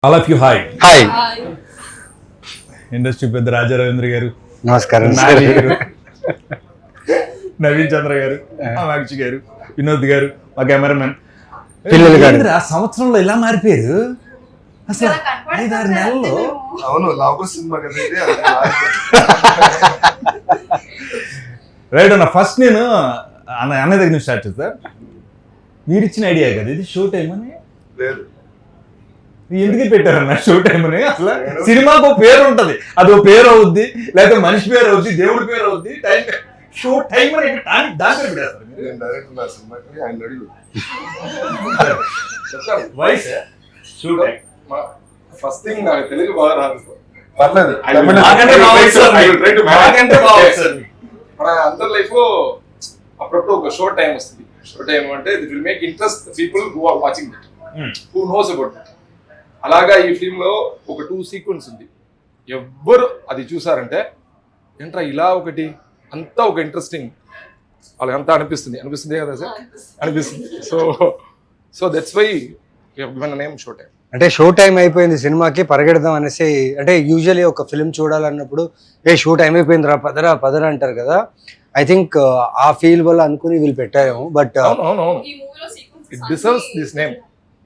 All of you hi. Hi, industry పెద్ద రాజా రవీంద్ర గారు, నమస్కారం. నాని గారు, నవీన్ చంద్ర గారు, అమాక్షి గారు, వినోద్ గారు, మా కెమెరామెన్. పిల్లలు గారు. ఆ సంవత్సరంలో ఇలా మారిపోయారు అసలు 5-6 నెలల్లో. అవును, లవ్ సినిమా కదా ఇది. రైట్ అన్న, ఫస్ట్ నేను అన్న దగ్గర నుంచి స్టార్ట్ చేస్తా. మీరు ఇచ్చిన ఐడియా కదా ఇది, షో టైం అని. లేదు, ఎందుకు పెట్టారన్న షో టైం అని? అసలు సినిమాకు పేరు ఉంటది, అది ఓ పేరు అవుద్ది, లేకపోతే మనిషి పేరు అవుద్ది, దేవుడి పేరు అవుద్ది. టైం షో టైం అని దాని పేరు పెట్టారు. నేను డైరెక్టర్ నా సినిమాకి ఆయన అడిగి voice show time. First thing నాకు తెలుగు బాగా రాదు. పర్లేదు. నాకంటే బాగా వస్తుంది. నాకంటే బాగా వస్తుంది. మన అందరి లైఫ్ లో అప్పుడప్పుడు ఒక షోర్ట్ టైం వస్తుంది. షోర్ట్ టైం అంటే it will make interest people who are watching that, who knows about that. అలాగా ఈ ఫిల్మ్ లో ఒక 2 సీక్వెన్స్ ఉంది. ఎవ్వరు అది చూసారంటే ఏంట్రా ఇలా ఒకటి అంతా ఒక ఇంట్రెస్టింగ్ వాళ్ళకంతా అనిపిస్తుంది కదా సార్, అనిపిస్తుంది. So that's why given name show time. అంటే షో టైం అయిపోయింది సినిమాకి, పరిగెడదాం అనేసి. అంటే యూజువల్లీ ఒక ఫిల్మ్ చూడాలన్నప్పుడు షో టైం అయిపోయింది రా, పదరా అంటారు కదా. ఐ థింక్ ఆ ఫీల్ వల్ల అనుకుని వీళ్ళు పెట్టారేమో. బట్ అవును, ఇట్ డిజర్వ్స్ దిస్ నేమ్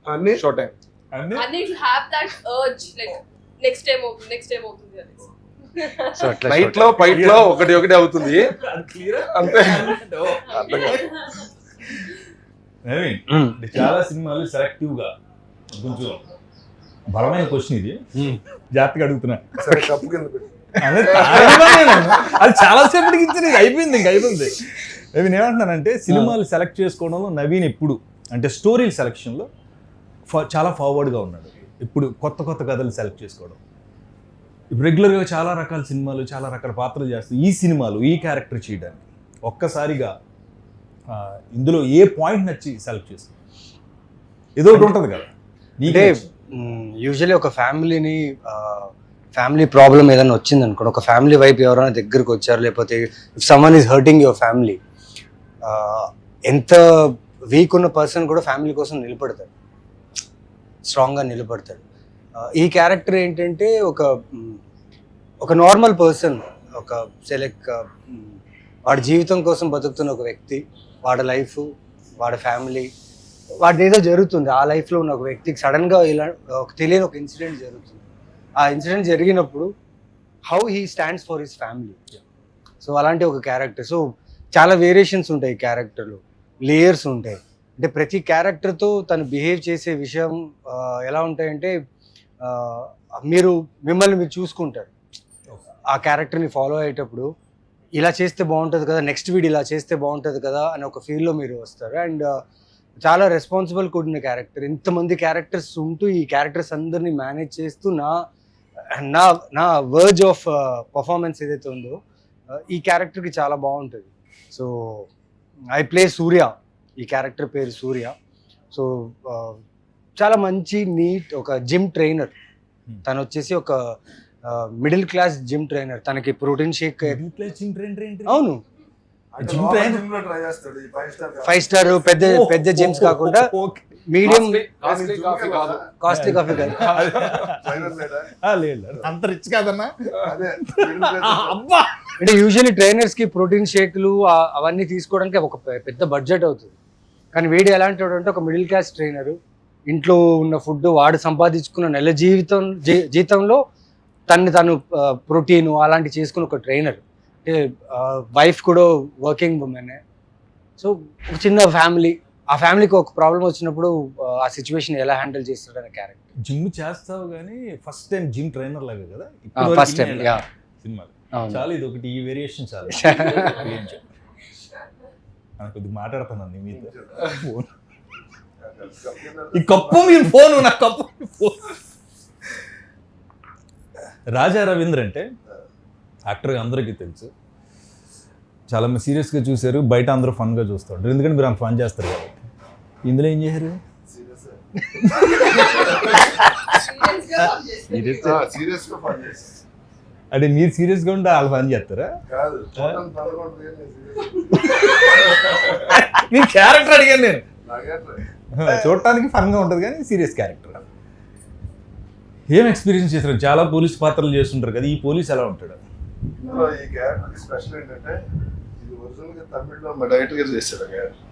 అన్ని show time. And you have that urge, like next time అవుతుంది అని. సో అట్లా నైట్ లో ఫైట్ లో ఒకటి అవుతుంది అంతే. నవీన్, అంటే చాలా సినిమాలు సెలెక్టివ్ గా కొంచెం బలమైన క్వశ్చన్ ఇది, జాగ్రత్తగా అడుగుతున్నా. సరే కప్పు కింద పెట్టి అది చాలా సేపటికి ఇచ్చింది, అయిపోయింది. నవీన్ ఏమంటున్నానంటే, సినిమాలు సెలెక్ట్ చేసుకోవడంలో నవీన్ ఎప్పుడు అంటే స్టోరీల సెలెక్షన్లో చాలా ఫార్వర్డ్గా ఉన్నాడు. ఇప్పుడు కొత్త కథలు సెలెక్ట్ చేసుకోవడం. ఇప్పుడు రెగ్యులర్గా చాలా రకాల సినిమాలు, చాలా రకాల పాత్రలు చేస్తూ ఈ సినిమాలు ఈ క్యారెక్టర్ చేయడానికి ఒక్కసారిగా ఇందులో ఏ పాయింట్ నచ్చి సెలెక్ట్ చేసుకో, ఏదో ఒకటి ఉంటుంది కదా. అంటే యూజువల్లీ ఒక ఫ్యామిలీ ప్రాబ్లం ఏదైనా వచ్చింది అనుకోండి, ఒక ఫ్యామిలీ వైపు ఎవరైనా దగ్గరికి వచ్చారు, లేకపోతే if someone is hurting your family, ఎంత వీక్ ఉన్న పర్సన్ కూడా ఫ్యామిలీ కోసం నిలబడతాడు, స్ట్రాంగ్గా నిలబడతాడు. ఈ క్యారెక్టర్ ఏంటంటే ఒక నార్మల్ పర్సన్, ఒక వాడి జీవితం కోసం బతుకుతున్న ఒక వ్యక్తి, వాడి లైఫ్, వాడి ఫ్యామిలీ, వాడి ఏదో జరుగుతుంది ఆ లైఫ్లో ఉన్న ఒక వ్యక్తికి సడన్గా ఇలా ఒక తెలియని ఒక ఇన్సిడెంట్ జరుగుతుంది. ఆ ఇన్సిడెంట్ జరిగినప్పుడు how he stands for his family. So అలాంటి ఒక క్యారెక్టర్. సో చాలా వేరియేషన్స్ ఉంటాయి ఈ క్యారెక్టర్లో, లేయర్స్ ఉంటాయి. అంటే ప్రతి క్యారెక్టర్తో తను బిహేవ్ చేసే విషయం ఎలా ఉంటాయంటే, మిమ్మల్ని మీరు చూసుకుంటారు ఆ క్యారెక్టర్ని ఫాలో అయ్యేటప్పుడు. ఇలా చేస్తే బాగుంటుంది కదా, నెక్స్ట్ వీడియో ఇలా చేస్తే బాగుంటుంది కదా అని ఒక ఫీల్లో మీరు వస్తారు. అండ్ చాలా రెస్పాన్సిబుల్ కూడిన క్యారెక్టర్. ఇంతమంది క్యారెక్టర్స్ ఉంటూ ఈ క్యారెక్టర్స్ అందరినీ మేనేజ్ చేస్తూ నా వర్జ్ ఆఫ్ పర్ఫార్మెన్స్ ఏదైతే ఉందో ఈ క్యారెక్టర్కి చాలా బాగుంటుంది. సో ఐ ప్లే సూర్య, ఈ క్యారెక్టర్ పేరు సూర్య. సో చాలా మంచి నీట్ ఒక జిమ్ ట్రైనర్. తను వచ్చేసి ఒక మిడిల్ క్లాస్ జిమ్ ట్రైనర్. తనకి ప్రోటీన్ షేక్. అవును, ట్రై చేస్తాడు. 5 స్టార్ పెద్ద జిమ్స్ కాకుండా మీడియం కాస్ట్లీ కాఫీ కాదు. కాస్ట్లీ కాఫీ కాదు. అంత రిచ్ కాదన్నా. అదే అంటే యూజువల్లీ ట్రైనర్స్ కి ప్రోటీన్ షేక్లు అవన్నీ తీసుకోవడానికి ఒక పెద్ద బడ్జెట్ అవుతుంది. కానీ వీడు ఎలాంటి వాడు అంటే ఒక మిడిల్ క్లాస్ ట్రైనర్, ఇంట్లో ఉన్న ఫుడ్ వాడు సంపాదించుకున్న నెల జీతంలో తను ప్రోటీన్ అలాంటి చేసుకున్న ఒక ట్రైనర్. అంటే వైఫ్ కూడా వర్కింగ్ ఉమెన్. సో ఒక చిన్న ఫ్యామిలీ, ఆ ఫ్యామిలీకి ఒక ప్రాబ్లం వచ్చినప్పుడు ఆ సిచ్యువేషన్ ఎలా హ్యాండిల్ చేస్తాడు అనే క్యారెక్టర్. జిమ్ చేస్తావు కానీ ఫస్ట్ టైం జిమ్ ట్రైనర్ లాగా కదా ఫస్ట్ టైం సినిమాలు. చాలా ఇది ఒకటి, ఈ వేరియేషన్ చాలా. కొద్దిగా మాట్లాడుతున్నాను మీతో. ఈ కప్పు మీ ఫోన్, నా కప్పు ఫోన్. రాజా రవీంద్ర అంటే యాక్టర్గా అందరికీ తెలుసు, చాలా మంది సీరియస్గా చూశారు, బయట అందరూ ఫన్గా చూస్తారు. ఎందుకంటే మీరు అంత ఫన్ చేస్తారు కాబట్టి. ఇందులో ఏం చేశారు? అంటే మీరు సీరియస్గా ఉంటే వాళ్ళు ఫన్ చేస్తారా? మీ క్యారెక్టర్ అడిగాను నేను. చూడటానికి ఫన్గా ఉంటుంది కానీ సీరియస్ క్యారెక్టర్. ఏం ఎక్స్పీరియన్స్ చేశారు? చాలా పోలీస్ పాత్రలు చేస్తుంటారు కదా, ఈ పోలీస్ ఎలా ఉంటాడు? ఇందులో ఈ క్యారెక్టర్ స్పెషల్ ఏంటంటే ఇది ఒరిజినల్ గా తమిళ్లో మా డైరెక్టర్ గారు చేశారు ఆ క్యారెక్టర్.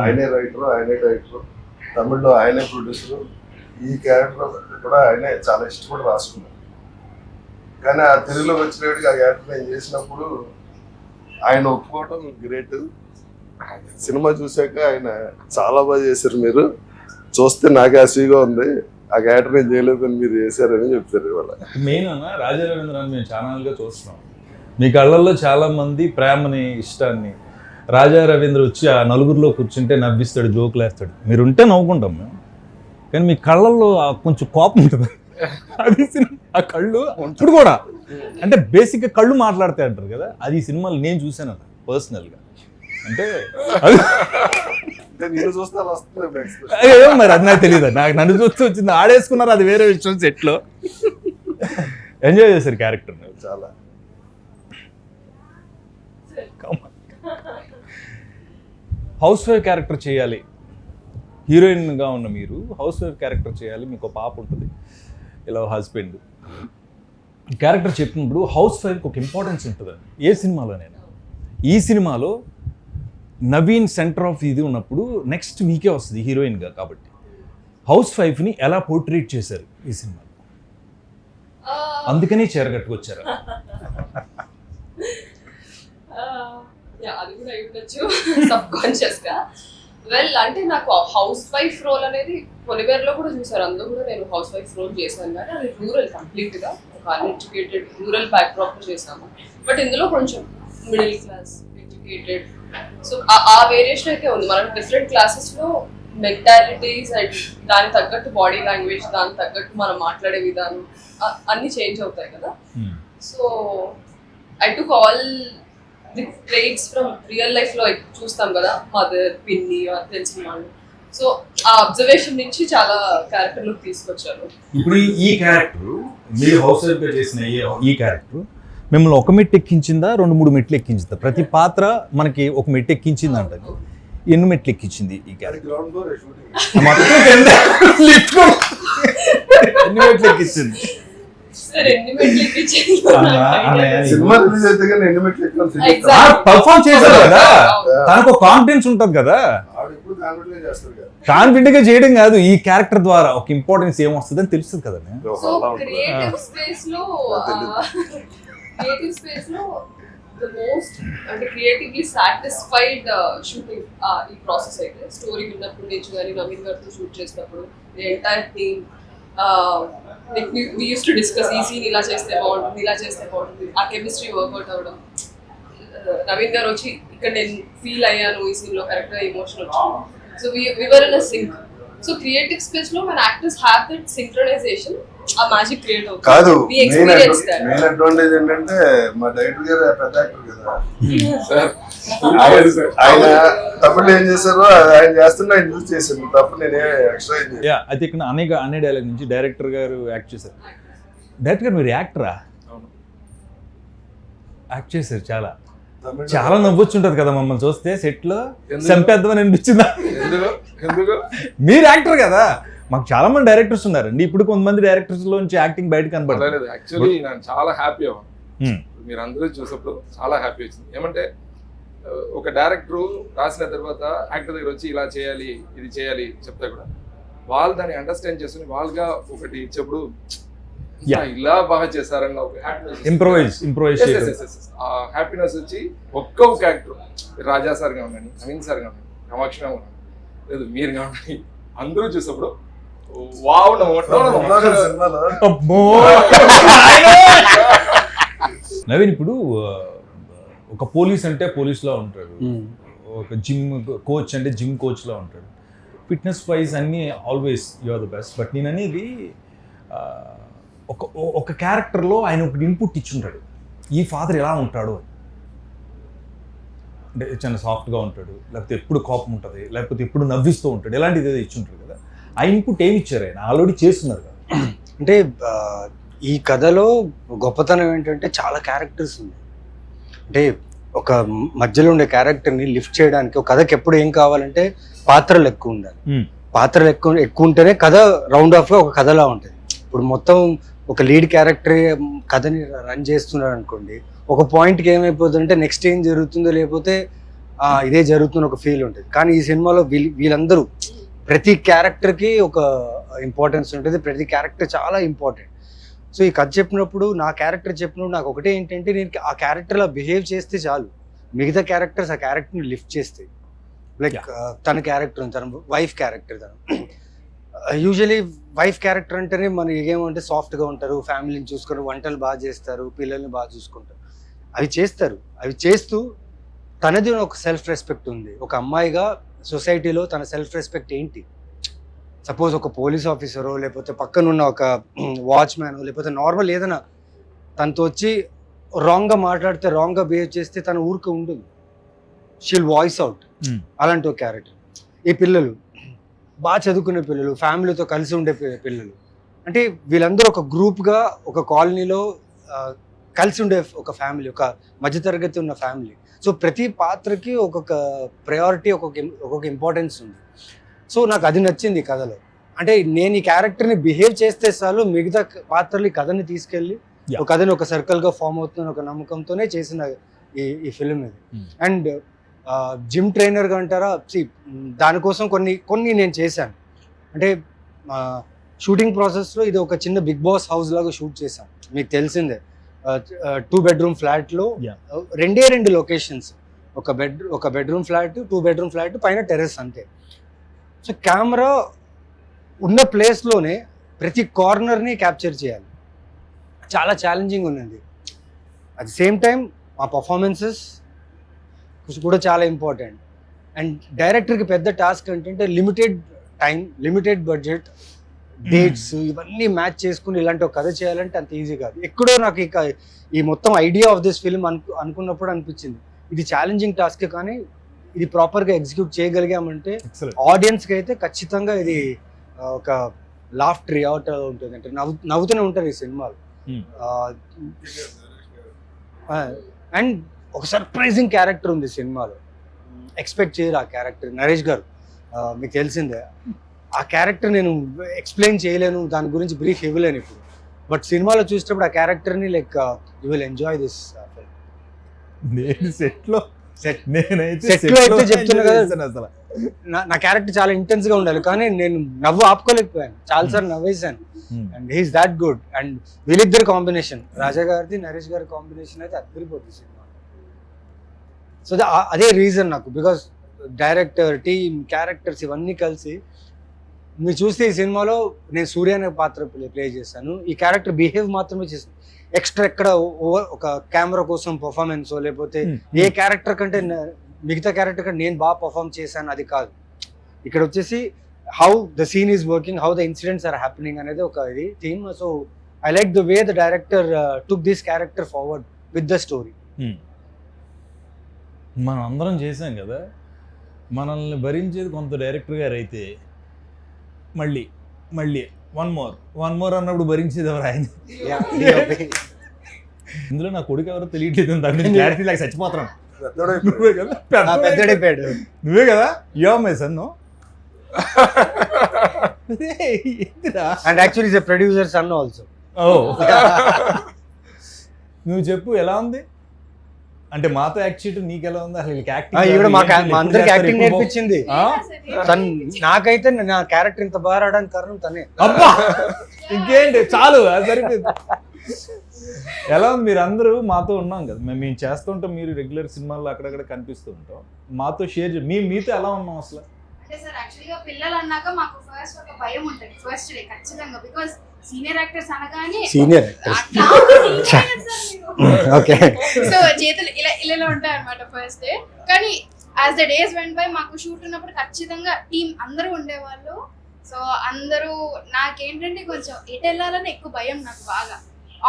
ఆయనే రైటర్, ఆయనే డైరెక్టర్, తమిళ్లో ఆయనే ప్రొడ్యూసర్. ఈ క్యారెక్టర్ కూడా ఆయనే చాలా ఇష్టపడి రాసుకున్నారు. కానీ ఆ తెలుగులోకి వచ్చినప్పటికి ఆ క్యారెక్టర్ నేను చేసినప్పుడు ఆయన ఒప్పుకోవటం గ్రేట్. సినిమా చూశాక ఆయన చాలా బాగా చేశారు, మీరు చూస్తే నాకే అసూయగా ఉంది, ఆ క్యారెక్టర్ నేను చేయలేదని మీరు చేశారని చెప్తారు ఇవాళ. మెయిన్ అన్న రాజా రవీంద్రన్ మేము ఛానల్గా చూస్తున్నాం, మీ కళ్ళల్లో చాలా మంది ప్రేమని ఇష్టాన్ని. రాజా రవీంద్ర వచ్చి ఆ నలుగురిలో కూర్చుంటే నవ్విస్తాడు, జోకులు వేస్తాడు, మీరు ఉంటే నవ్వుకుంటాం మేము, కానీ మీ కళ్ళల్లో కొంచెం కోపం ఉంటుంది. అది ఆ కళ్ళు ఇప్పుడు కూడా అంటే బేసిక్గా కళ్ళు మాట్లాడతాయి అంటారు కదా, అది ఈ సినిమాలు నేను చూశాను అన్న పర్సనల్గా. అంటే నేను చూస్తే అలా వస్తుంది expression. ఏమో మరి అది నాకు తెలియదు, నాకు నన్ను చూస్తూ వచ్చింది, ఆడేసుకున్నారు, అది వేరే విషయం. సెట్లో ఎంజాయ్ చేశారు క్యారెక్టర్ చాలా. హౌస్ వైఫ్ క్యారెక్టర్ చేయాలి, హీరోయిన్గా ఉన్న మీరు హౌస్ వైఫ్ క్యారెక్టర్ చేయాలి, మీకు పాప ఉంటుంది, ఇలా హస్బెండ్ క్యారెక్టర్ చెప్పినప్పుడు హౌస్ వైఫ్కి ఒక ఇంపార్టెన్స్ ఉంటుందండి ఏ సినిమాలోనైనా. ఈ సినిమాలో నవీన్ సెంటర్ ఆఫ్ ఇది ఉన్నప్పుడు నెక్స్ట్ మీకే వస్తుంది హీరోయిన్గా, కాబట్టి హౌస్ వైఫ్ని ఎలా పోర్ట్రేట్ చేశారు ఈ సినిమాలో, అందుకని చీర కట్టుకొచ్చారు. అది కూడా అయి ఉండొచ్చు సబ్ కాన్షియస్ గా. వెల్ అంటే నాకు హౌస్ వైఫ్ రోల్ అనేది కొలివేర్లో కూడా చూసారు, అందులో కూడా నేను హౌస్ వైఫ్ రోల్ చేశాను, కానీ అది రూరల్ కంప్లీట్ గా ఒక అన్ఎడ్యుకేటెడ్ రూరల్ బ్యాక్డ్రాప్ చేసాము. బట్ ఇందులో కొంచెం మిడిల్ క్లాస్ ఎడ్యుకేటెడ్, సో ఆ వేరియేషన్ అయితే ఉంది. మనం డిఫరెంట్ క్లాసెస్ లో మెంటాలిటీస్ అండ్ దానికి తగ్గట్టు బాడీ లాంగ్వేజ్, దానికి తగ్గట్టు మనం మాట్లాడే విధానం అన్ని చేంజ్ అవుతాయి కదా. So I took all the traits from real life లో చూస్తాం కదా, మదర్, పిన్ని తెలిసిన వాళ్ళు. సో ఆ అబ్జర్వేషన్ నుంచి చాలా క్యారెక్టర్ లుక్ తీసుకొచ్చారు. ఇప్పుడు ఈ క్యారెక్టర్ మీరు హౌస్ వైఫ్ గా చేసిన ఈ క్యారెక్టర్ మిమ్మల్ని ఒక మెట్టు ఎక్కించిందా, 2-3 మెట్లు ఎక్కించిందా? ప్రతి పాత్ర మనకి ఒక మెట్టు ఎక్కించింది అంట, ఎన్ని మెట్లు ఎక్కించింది ఈ క్యారెక్టర్? Ground floor shooting. ఎన్ని మెట్లు ఎక్కించింది? సార్ ఎన్ని మెట్లు ఎక్కించారు? సినిమా రిలీజ్ అయితే కానీ ఎన్ని మెట్లు ఎక్కాలి Exactly. పర్ఫార్మ్ చేశారు కదా, తనకు కాన్ఫిడెన్స్ ఉంటుంది కదా, ఆవిడ ఎప్పుడు కాన్ఫిడెంట్ చేస్తారు కదా. కాన్ఫిడెంట్ గా చేయడం కాదు, ఈ క్యారెక్టర్ ద్వారా ఒక ఇంపార్టెన్స్ ఏమొస్తుంది అని తెలుస్తుంది కదా. సో క్రియేటివ్ స్పేస్ లో ద మోస్ట్ అంటే క్రియేటివ్లీ సాటిస్ఫైడ్ షూటింగ్ ఈ ప్రాసెస్ అయితే స్టోరీ విన్నప్పుడు నుంచి కానీ నవీన్ గారితో షూట్ చేసినప్పుడు entire team we used to discuss ఈ సీన్ ఇలా చేస్తే బాగుంటుంది, ఇలా చేస్తే బాగుంటుంది, ఆ కెమిస్ట్రీ వర్కౌట్ అవ్వడం. నవీన్ గారు వచ్చి ఇక్కడ నేను ఫీల్ అయ్యాను ఈ సీన్ లో కరెక్ట్ గా ఎమోషన్ వచ్చింది. So we were in a sync. So creative space లో మన యాక్టర్స్ హ్యావ్ దట్ సింక్రనైజేషన్, ఆ మ్యాజిక్ క్రియేట్ అవుతుంది. కాదు, We experience that. Main advantage ఏంటంటే మా డైరెక్టర్ గారు పెద్ద యాక్టర్ కదా, సార్ ఆయన తమిళ ఏం చేశారో ఆయన చేస్తున్నా ఆయన చూసి చేశాను తప్ప నేనే ఎక్స్ట్రా ఏం చేయను. అయితే ఇక్కడ అనే డైలాగ్ నుంచి డైరెక్టర్ గారు యాక్ట్ చేశారు. డైరెక్టర్ గారు మీరు యాక్టరా? యాక్ట్ చేశారు, చాలా తమిళ చాలా నవ్వొచ్చుంటది కదా మమ్మల్ని చూస్తే సెట్ లో, చంపేద్దామని అనిపించిందా? ఎందుకు మీరు యాక్టర్ కదా, మాకు చాలా మంది డైరెక్టర్స్ ఉన్నారండి, ఇప్పుడు కొంతమంది డైరెక్టర్స్ లోంచి యాక్టింగ్ బయటకు కనబడలేదు. యాక్చువల్లీ నేను చాలా హ్యాపీ అవ్వను, మీరు అందరూ చూసినప్పుడు చాలా హ్యాపీ వచ్చింది. ఏమంటే ఒక డైరెక్టర్ రాసిన తర్వాత యాక్టర్ దగ్గర వచ్చి ఇలా చేయాలి, ఇది చేయాలి చెప్తా కూడా వాళ్ళు దాన్ని అండర్స్టాండ్ చేసుకుని వాళ్ళుగా ఒకటి ఇచ్చేప్పుడు ఇలా బాగా చేశారన్న ఒక ఇంప్రూవైజ్ ఆ హ్యాపీనెస్ వచ్చి ఒక్క యాక్టర్ రాజా సార్ కావండి, నవీన్ సార్ కావండి, కామాక్షి కావండి, లేదు మీరు కావండి, అందరూ చూసినప్పుడు వావ్ సినిమాలో నవీన్ ఇప్పుడు ఒక పోలీస్ అంటే పోలీస్లో ఉంటాడు, ఒక జిమ్ కోచ్ అంటే జిమ్ కోచ్లో ఉంటాడు, ఫిట్నెస్ వైజ్ అన్నీ always you are the best. But నేను అనేది ఒక క్యారెక్టర్లో ఆయన ఒకటి ఇన్పుట్ ఇచ్చుంటాడు, ఈ ఫాదర్ ఎలా ఉంటాడు అని. అంటే చాలా సాఫ్ట్గా ఉంటాడు, లేకపోతే ఎప్పుడు కోపం ఉంటుంది, లేకపోతే ఎప్పుడు నవ్విస్తూ ఉంటాడు, ఇలాంటిది ఏదో ఇచ్చుంటాడు కదా. ఆ ఇన్పుట్ ఏమి ఇచ్చారు ఆయన? ఆల్రెడీ చేస్తున్నారు కదా. అంటే ఈ కథలో గొప్పతనం ఏంటంటే చాలా క్యారెక్టర్స్ ఉన్నాయి. అంటే ఒక మధ్యలో ఉండే క్యారెక్టర్ని లిఫ్ట్ చేయడానికి ఒక కథకి ఎప్పుడు ఏం కావాలంటే పాత్రలు ఎక్కువ ఉండాలి. పాత్రలు ఎక్కువ ఉంటేనే కథ రౌండ్ ఆఫ్గా ఒక కథలా ఉంటుంది. ఇప్పుడు మొత్తం ఒక లీడ్ క్యారెక్టర్ కథని రన్ చేస్తున్నాడు అనుకోండి, ఒక పాయింట్కి ఏమైపోతుందంటే నెక్స్ట్ ఏం జరుగుతుందో లేకపోతే ఇదే జరుగుతున్న ఒక ఫీల్ ఉంటుంది. కానీ ఈ సినిమాలో వీళ్ళందరూ ప్రతి క్యారెక్టర్కి ఒక ఇంపార్టెన్స్ ఉంటుంది, ప్రతి క్యారెక్టర్ చాలా ఇంపార్టెంట్. సో ఈ కథ చెప్పినప్పుడు నా క్యారెక్టర్ చెప్పినప్పుడు నాకు ఒకటే ఏంటంటే నేను ఆ క్యారెక్టర్లా బిహేవ్ చేస్తే చాలు, మిగతా క్యారెక్టర్స్ ఆ క్యారెక్టర్ని లిఫ్ట్ చేస్తాయి. లైక్ తన క్యారెక్టర్, తన వైఫ్ క్యారెక్టర్, తను యూజువలీ వైఫ్ క్యారెక్టర్ అంటేనే మనకి ఏమంటే సాఫ్ట్గా ఉంటారు, ఫ్యామిలీని చూసుకొని వంటలు బాగా చేస్తారు, పిల్లల్ని బాగా చూసుకుంటారు, అవి చేస్తారు. అవి చేస్తూ తనది ఒక సెల్ఫ్ రెస్పెక్ట్ ఉంది. ఒక అమ్మాయిగా సొసైటీలో తన సెల్ఫ్ రెస్పెక్ట్ ఏంటి? సపోజ్ ఒక పోలీస్ ఆఫీసరో లేకపోతే పక్కనున్న ఒక వాచ్మ్యాన్ లేకపోతే నార్మల్ ఏదైనా తనతో వచ్చి రాంగ్గా మాట్లాడితే, రాంగ్గా బిహేవ్ చేస్తే తన ఊరికి ఉంటుంది, షీల్ వాయిస్ అవుట్. అలాంటి ఒక క్యారెక్టర్. ఈ పిల్లలు బాగా చదువుకునే పిల్లలు, ఫ్యామిలీతో కలిసి ఉండే పిల్లలు, అంటే వీళ్ళందరూ ఒక గ్రూప్గా ఒక కాలనీలో కలిసి ఉండే ఒక ఫ్యామిలీ, ఒక మధ్యతరగతి ఉన్న ఫ్యామిలీ. సో ప్రతి పాత్రకి ఒక్కొక్క ప్రయారిటీ, ఒక్కొక్క ఇంపార్టెన్స్ ఉంది. సో నాకు అది నచ్చింది ఈ కథలో. అంటే నేను ఈ క్యారెక్టర్ని బిహేవ్ చేస్తే చాలు, మిగతా పాత్రలు ఈ కథని తీసుకెళ్ళి ఒక కథని ఒక సర్కిల్గా ఫామ్ అవుతున్న ఒక నమ్మకంతోనే చేసిన ఈ ఫిలిం ఇది. అండ్ జిమ్ ట్రైనర్గా అంటారా, దానికోసం కొన్ని నేను చేశాను. అంటే షూటింగ్ ప్రాసెస్లో ఇది ఒక చిన్న బిగ్ బాస్ హౌస్ లాగా షూట్ చేశాను. మీకు తెలిసిందే, 2 bedroom ఫ్లాట్లో 2 లొకేషన్స్, ఒక బెడ్రూమ్ ఫ్లాట్, 2 bedroom ఫ్లాట్, పైన టెర్రస్ అంతే. సో కెమెరా ఉన్న ప్లేస్లోనే ప్రతి కార్నర్ని క్యాప్చర్ చేయాలి. చాలా ఛాలెంజింగ్ ఉన్నది. అట్ ది సేమ్ టైం మా పర్ఫార్మెన్సెస్ కూడా చాలా ఇంపార్టెంట్. అండ్ డైరెక్టర్కి పెద్ద టాస్క్ ఏంటంటే limited time, limited budget, dates ఇవన్నీ మ్యాచ్ చేసుకుని ఇలాంటి ఒక కథ చేయాలంటే అంత ఈజీ కాదు. ఎక్కడో నాకు ఈ మొత్తం ఐడియా ఆఫ్ దిస్ ఫిల్మ్ అనుకున్నప్పుడు అనిపించింది ఇది ఛాలెంజింగ్ టాస్క్, కానీ ఇది ప్రాపర్గా ఎగ్జిక్యూట్ చేయగలిగామంటే ఆడియన్స్కి అయితే ఖచ్చితంగా ఇది ఒక లాఫ్టర్ అవుట్ ఉంటుంది. అంటే నవ్వుతూనే ఉంటారు ఈ సినిమాలో. అండ్ ఒక సర్ప్రైజింగ్ క్యారెక్టర్ ఉంది సినిమాలో, ఎక్స్పెక్ట్ చేయరు ఆ క్యారెక్టర్. నరేష్ గారు మీకు తెలిసిందే, ఆ క్యారెక్టర్ నేను ఎక్స్ప్లెయిన్ చేయలేను, దాని గురించి బ్రీఫ్ ఇవ్వలేను ఇప్పుడు. బట్ సినిమాలో చూసేటప్పుడు ఆ క్యారెక్టర్ని like you will enjoy this film. నేను సెట్లో అయితే చెప్తున్నా కదా, నా క్యారెక్టర్ చాలా ఇంటెన్స్ గా ఉండాలి, కానీ నేను నవ్వు ఆపుకోలేకపోయాను, చాలాసార్లు నవ్వేసాను. And he's that good. And వీళ్ళిద్దరు కాంబినేషన్, రాజా గారిది నరేష్ గారి కాంబినేషన్ అయితే అద్దరిపోతుంది సినిమా. సో అదే రీజన్ నాకు, బికాస్ డైరెక్టర్, టీమ్, క్యారెక్టర్స్ ఇవన్నీ కలిసి మీరు చూస్తే ఈ సినిమాలో నేను సూర్య అనే పాత్ర ప్లే చేశాను. ఈ క్యారెక్టర్ బిహేవ్ మాత్రమే చేశాను, ఎక్స్ట్రా ఎక్కడ ఒక కెమెరా కోసం పర్ఫార్మెన్స్ లేకపోతే ఏ క్యారెక్టర్ కంటే మిగతా క్యారెక్టర్ కంటే నేను బాగా పర్ఫామ్ చేశాను అది కాదు. ఇక్కడ వచ్చేసి how the scene is working, how the incidents are happening అనేది ఒక ఇది theme. So I like the way the director took this character forward with the story. మనం అందరం చేసాం కదా, మనల్ని భరించేది కొంత డైరెక్టర్ గారు అయితే మళ్ళీ వన్ మోర్ అన్నప్పుడు భరించేది ఎవరు? ఆయన. ఇందులో నా కొడుకు ఎవరో తెలియట్లేదు, దాని క్లారిటీ లాగా చచ్చిపోతున్నాను. నువ్వే కదా యో సన్ను. And actually is a producer son also. నువ్వు చెప్పు ఎలా ఉంది అంటే మాతో యాక్ట్ చేయడం నీకు ఎలా ఉంది? అసలు అందరికి యాక్టింగ్ నేర్పించింది నాకైతే. నా క్యారెక్టర్ ఇంత బాగా రావడానికి కారణం తనే. అబ్బా ఇంకేంటి, చాలు అది సరిపోయింది. ఎలా ఉంది? మీరు అందరూ మాతో ఉన్నాం కదా, మేము చేస్తుంటాం, మీరు రెగ్యులర్ సినిమాల్లో అక్కడక్కడ కనిపిస్తూ ఉంటాం, మాతో షేర్ మీతో ఎలా ఉన్నాం అసలు? అంటే సార్ యాక్చువల్గా పిల్లలు అన్నాక మాకు ఫస్ట్ ఒక భయం ఉంటుంది, ఫస్ట్ డే ఖచ్చితంగా, బికాస్ సీనియర్ యాక్టర్స్ అనగానే సీనియర్ ఓకే, సో చేతులు ఇలా ఉంటాయి అనమాట ఫస్ట్ డే. కానీ as the days went by మాకు షూట్ ఉన్నప్పుడు ఖచ్చితంగా టీం అందరూ ఉండేవాళ్ళు. సో అందరూ నాకేంటంటే కొంచెం ఎటు వెళ్ళాలని ఎక్కువ భయం నాకు బాగా.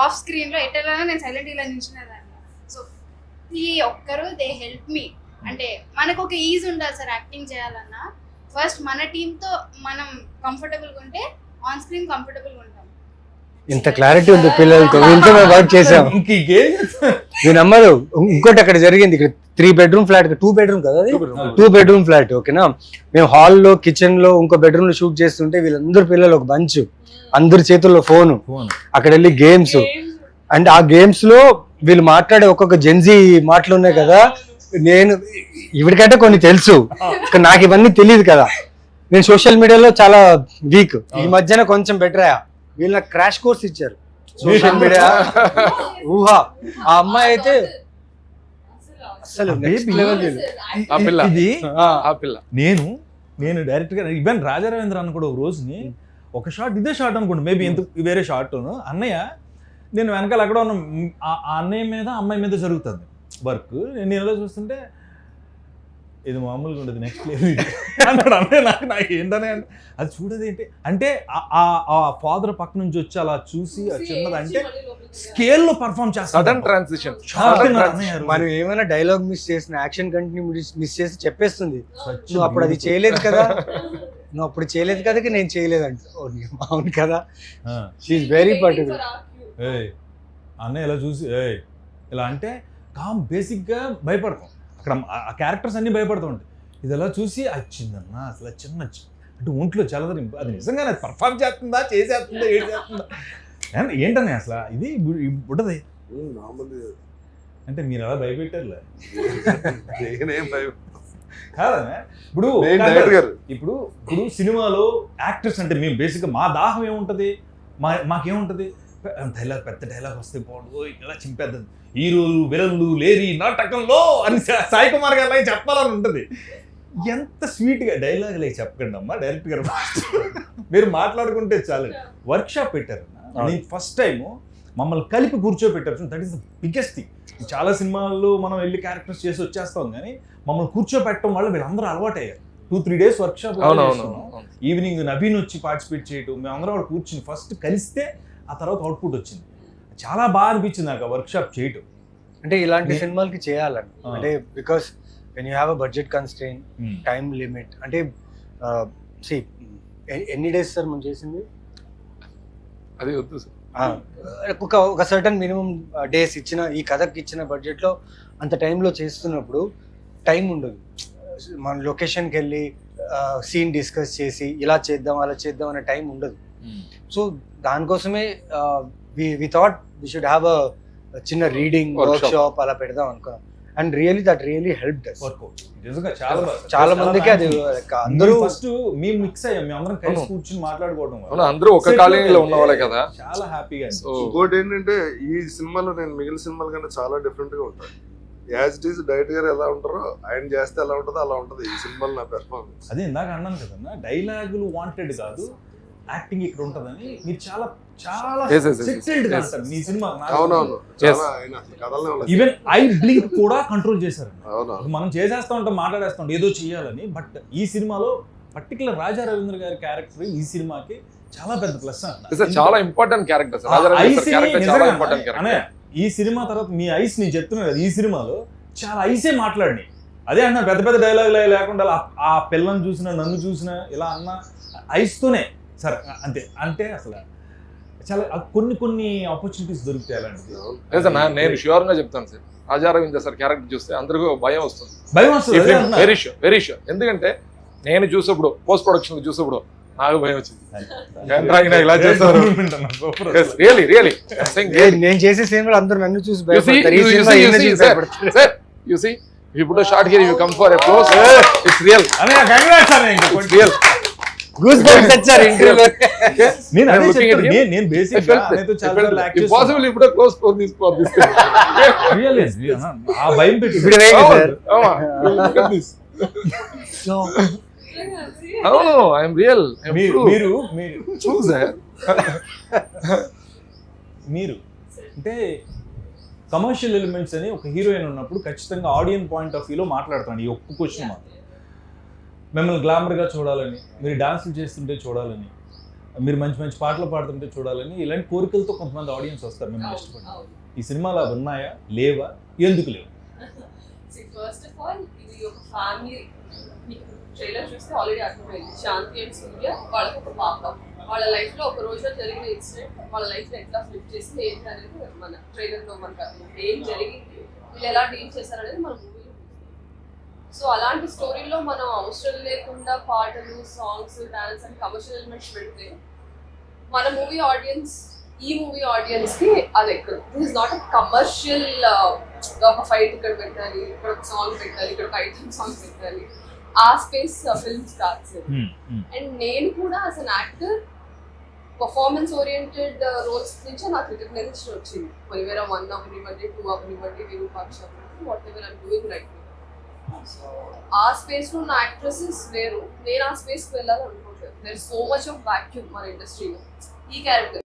ఆఫ్ స్క్రీన్ లో ఎటు వెళ్ళాలని నేను సైలెంట్ ఇలా నిల్చునేదాన్ని. సో ఈ ఒక్కరు దే హెల్ప్ మీ. అంటే మనకు ఒక ఈజ్ ఉండాలి సార్ యాక్టింగ్ చేయాలన్నా. ఫస్ట్ మన టీంతో మనం కంఫర్టబుల్గా ఉంటే ఆన్ స్క్రీన్ కంఫర్టబుల్గా ఉంటాం. ఇంత క్లారిటీ ఉంది పిల్లలతో, వీళ్ళతో మేము వర్క్ చేసాం. ఇంకేం మీ నమ్మరు. ఇంకోటి అక్కడ జరిగింది, ఇక్కడ 3 bedroom ఫ్లాట్, 2 bedroom కదా అది, 2 bedroom ఫ్లాట్. ఓకేనా, మేము హాల్లో కిచెన్ లో ఇంకో బెడ్రూమ్ లో షూట్ చేస్తుంటే వీళ్ళందరూ పిల్లలు ఒక బంచ్, అందరి చేతుల్లో ఫోన్, అక్కడ వెళ్ళి గేమ్స్. అండ్ ఆ గేమ్స్ లో వీళ్ళు మాట్లాడే ఒక్కొక్క జెన్జీ మాటలు ఉన్నాయి కదా, నేను ఇవిడికంటే కొన్ని తెలుసు, నాకు ఇవన్నీ తెలియదు కదా. నేను సోషల్ మీడియాలో చాలా వీక్, ఈ మధ్యన కొంచెం బెటర్ అయ్యా. వీళ్ళు నాకు క్రాష్ కోర్స్ ఇచ్చారు సోషల్ మీడియా. ఊహా, ఆ అమ్మాయి అయితే అసలు next level ఇది. ఆ పిల్ల. ఇది ఆ పిల్ల. నేను డైరెక్ట్ గా ఈవెన్ రాజా రవీంద్ర అన్న కూడా ఒక రోజుని ఒక షాట్, ఇదే షాట్ అనుకోండి, మేబీ ఎందుకు వేరే షాట్, అన్నయ్య నేను వెనకాల అక్కడ ఉన్న ఆ అన్నయ్య మీద అమ్మాయి మీద జరుగుతుంది వర్క్, నేను ఇలా చూస్తుంటే ఇది మామూలుగా ఉండదు, నెక్స్ట్ లెవెల్ అన్నాడు అన్నయ్య. నాకు ఏంటనే అది చూడదు ఏంటి అంటే ఆ ఫాదర్ పక్క నుంచి వచ్చి అలా చూసి చిన్నది అంటే స్కేల్ లో పర్ఫార్మ్ చేస్తాడు. Sudden transition. మనం ఏమైనా డైలాగ్ మిస్ చేసిన, యాక్షన్ కంటిన్యూ మిస్ చేసి చెప్పేస్తుంది, నువ్వు అప్పుడు అది చేయలేదు కదా, నువ్వు అప్పుడు చేయలేదు కదా, నేను చేయలేదంట. అవును కదా, షీఈస్ వెరీ పర్టికులర్. అన్నయ్య ఇలా చూసి ఇలా అంటే కామ్ బేసిక్గా భయపడతాం, అక్కడ ఆ క్యారెక్టర్స్ అన్ని భయపడుతూ ఉంటాయి. ఇది ఎలా చూసి వచ్చిందన్న అసలు చిన్న అంటే ఒంట్లో చల్లదని, అది నిజంగా అది పర్ఫామ్ చేస్తుందా, చేసేస్తుందా, ఏం చేస్తుందా ఏంటనే అసలు ఇది ఉంటుంది అంటే మీరు అలా భయపెట్టారులే కాదనే. ఇప్పుడు సినిమాలో యాక్టర్స్ అంటే మేము బేసిక్గా మా దాహం ఏముంటుంది, మాకేముంటుంది, పెద్ద డైలాగ్ వస్తే బాగుండు, ఇలా చింపేద్దాం, హీరోలు విలన్లు లేరి నాటకంలో అని సాయి కుమార్ గారు అలాగే చెప్పాలని ఉంటుంది. ఎంత స్వీట్గా డైలాగ్ లేక చెప్పకండి అమ్మా, డైరెక్ట్ గారు మీరు మాట్లాడుకుంటే చాలు. వర్క్ షాప్ పెట్టారు, నేను ఫస్ట్ టైం మమ్మల్ని కలిపి కూర్చోబెట్టారు, that is the biggest thing. చాలా సినిమాల్లో మనం వెళ్ళి క్యారెక్టర్స్ చేసి వచ్చేస్తాం, కానీ మమ్మల్ని కూర్చోబెట్టడం వల్ల వీళ్ళందరూ అలవాటు అయ్యారు. 2-3 days work shop, evening Naveen వచ్చి పార్టిసిపేట్ చేయటం, మేమందరం అక్కడ కూర్చుని ఫస్ట్ కలిస్తే ఆ తర్వాత అవుట్పుట్ వచ్చింది. చాలా బాగా అనిపించింది నాకు ఆ వర్క్ షాప్ చేయటం. అంటే ఇలాంటి సినిమాలకి చేయాలని, అంటే because when you have a budget constrain, time limit, అంటే ఎన్ని డేస్ సార్ మనం చేసింది, అది వద్దు సార్, ఒక సర్టన్ మినిమం డేస్ ఇచ్చిన, ఈ కథకి ఇచ్చిన బడ్జెట్లో అంత టైంలో చేస్తున్నప్పుడు టైం ఉండదు. మన లొకేషన్కి వెళ్ళి సీన్ డిస్కస్ చేసి ఇలా చేద్దాం అలా చేద్దాం అనే టైం ఉండదు. సో దానికోసమే we thought we should have a చిన్న రీడింగ్ వర్క్ షాప్ అలా పెడదాం అనుకున్నాం. And really that really helped us. చాలా మందికి అది అందరూ ఫస్ట్ మేము మిక్స్ అయ్యాం, మేము అందరం కలిసి కూర్చుని మాట్లాడుకోవడం, అందరూ ఒక కాలనీలో ఉన్న వాళ్ళే కదా, చాలా హ్యాపీగా. ఇంకోటి ఏంటంటే ఈ సినిమాలో నేను మిగిలిన సినిమాల కంటే చాలా డిఫరెంట్ గా ఉంటాను. యాజ్ ఇట్ ఈస్ డైరెక్ట్ గారు ఎలా ఉంటారో ఆయన చేస్తే ఎలా ఉంటుందో అలా ఉంటుంది ఈ సినిమాలో నా పెర్ఫార్మెన్స్. అదే ఇందాక అన్నాను కదన్నా, డైలాగులు వాంటెడ్ కాదు, యాక్టింగ్ ఇక్కడ ఉంటుందని. మీరు చాలా చాలా సెటిల్డ్ గా ఉంటారు మీ సినిమా. అవునవును, ఈవెన్ ఐ బ్లింక్ కూడా కంట్రోల్ చేశారు. మనం చేసేస్తా ఉంటాం, మాట్లాడేస్తా ఉంటాం ఏదో చెయ్యాలని, బట్ ఈ సినిమాలో పర్టికులర్ రాజా రవీంద్ర గారి క్యారెక్టర్ ఈ సినిమాకి చాలా పెద్ద ప్లస్. చాలా ఇంపార్టెంట్ క్యారెక్టర్. ఈ సినిమా తర్వాత మీ ఐస్ నేను చెప్తున్నాను కదా, ఈ సినిమాలో చాలా ఐసే మాట్లాడినాయి. అదే అన్న పెద్ద పెద్ద డైలాగులు లేకుండా ఆ పిల్లని చూసినా నన్ను చూసినా ఇలా అన్న ఐస్తోనే సరే అంతే. అంటే అసలు చాలా కొన్ని ఆపర్చునిటీస్ దొరుకుతాయి అలాంటిది. నేను ష్యూర్ గా చెప్తాను sir, Raja Ravindra sir character చూస్తే అందరికీ భయం వస్తుంది. Very sure. ఎందుకంటే నేను చూసేప్పుడు పోస్ట్ ప్రొడక్షన్ చూసేప్పుడు నాకు భయం వచ్చింది, ఇలా చేస్తారు. నేను చేసే సినిమాలు అందరూ నన్ను చూసి you put a shot here, you come for a close, it's real. It's real. Goosebumps వచ్చారు ఇంటర్వ్యూలో. నేను అదే చెప్తాను, నేను బేసిక్ గా అనేతో చాలా రిలాక్స్ చేస్తాను. Possible you put a close for this really ఆ భయం పెట్టి ఇప్పుడు range sir. look at this. No, I am real. మీరు true sir. మీరు అంటే కమర్షియల్ ఎలిమెంట్స్ అని ఒక హీరోయిన్ ఉన్నప్పుడు ఖచ్చితంగా ఆడియన్స్ పాయింట్ ఆఫ్ వ్యూలో మాట్లాడతాను. ఈ ఒక్క క్వశ్చన్ మాత్రం మిమ్మల్ని గ్లామర్గా చూడాలని, మీరు డాన్సులు చేస్తుంటే చూడాలని, మీరు మంచి మంచి పాటలు పాడుతుంటే చూడాలని, ఇలాంటి కోరికలతో కొంతమంది ఆడియన్స్ వస్తారు మిమ్మల్ని ఇష్టపడి. ఈ సినిమాలో అవి ఉన్నాయా, లేవా, ఎందుకు లేవు? ఫస్ట్ ఆఫ్ ఆల్ ఇది ఒక ఫ్యామిలీ. మీకు ట్రైలర్ చూస్తే ఆల్రెడీ అర్థమైంది, శాంతి అండ్ సూర్య వాళ్ళకి ఒక పాప. వాళ్ళ లైఫ్ లో ఒక రోజులో జరిగిన ఇన్సిడెంట్ వాళ్ళ లైఫ్ లో ఎట్లా ఫ్లిప్ చేసి ఏంటి అనేది మన ట్రైలర్ లో మనకు ఏం జరిగింది వీళ్ళు ఎలా డీల్ చేశారనేది మన మూవీలో. సో అలాంటి స్టోరీలో మనం అవసరం లేకుండా పాటలు, songs, dance and commercial elements పెడితే మన మూవీ ఆడియన్స్, ఈ మూవీ ఆడియన్స్ కి అది ఎక్కడ this is not a commercial ఒక ఫైట్ ఇక్కడ పెట్టాలి, ఇక్కడ ఒక సాంగ్ పెట్టాలి, ఇక్కడ ఒక ఐటమ్ సాంగ్ పెట్టాలి, ఆ స్పేస్ ఫిల్మ్స్ కాదు సార్. అండ్ నేను కూడా as an actor performance oriented roles నుంచి నాకు రికగ్నైజేషన్ వచ్చింది. కొనివేరా 1 అవనివ్వండి, 2 అవనివ్వండి, Virupaksha whatever I'm doing right. So ఆ స్పేస్ లో ఉన్న యాక్ట్రెసెస్ వేరు, నేను ఆ స్పేస్కి వెళ్ళాలనుకోవట్లేదు. There is so much of vacuum మన ఇండస్ట్రీలో. ఈ క్యారెక్టర్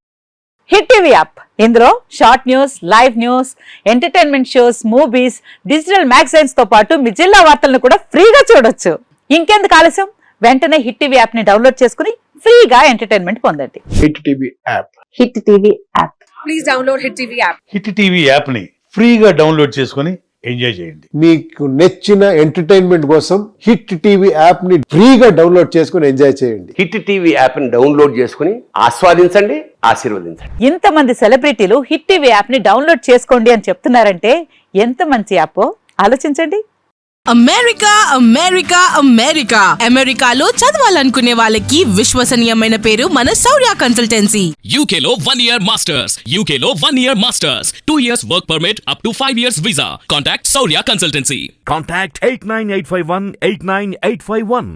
హిట్ టీవీ యాప్, ఇందులో short news, live news, entertainment shows, movies, digital magazines తో పాటు మీ జిల్లా వార్తలను కూడా ఫ్రీగా చూడొచ్చు. ఇంకెందుకు ఆలస్యం, వెంటనే హిట్ టీవీ యాప్ ని డౌన్లోడ్ చేసుకుని ఫ్రీగా ఎంటర్టైన్మెంట్ పొందండి. Hit TV app. Hit TV app please download hit TV app. Hit TV యాప్ని ఫ్రీగా డౌన్లోడ్ చేసుకొని ఎంజాయ్ చేయండి. మీకు నచ్చిన ఎంటర్టైన్మెంట్ కోసం హిట్ టీవీ యాప్ ని ఫ్రీగా డౌన్లోడ్ చేసుకుని ఎంజాయ్ చేయండి. హిట్ టీవీ యాప్ని డౌన్లోడ్ చేసుకుని ఆస్వాదించండి, ఆశీర్వదించండి. ఇంతమంది సెలబ్రిటీలు హిట్ టీవీ యాప్ ని డౌన్లోడ్ చేసుకోండి అని చెప్తున్నారంటే ఎంత మంచి యాప్ ఆలోచించండి. అమెరికా అమెరికా అమెరికా అమెరికాలో చదవాలనుకునే వాళ్ళకి విశ్వసనీయమైన పేరు మన శౌర్య కన్సల్టెన్సీ. UK లో 1 year masters, UK లో 1 year masters, 2 years work permit up to 5 years visa. Contact Saurya Consultancy. Contact 89851 89851.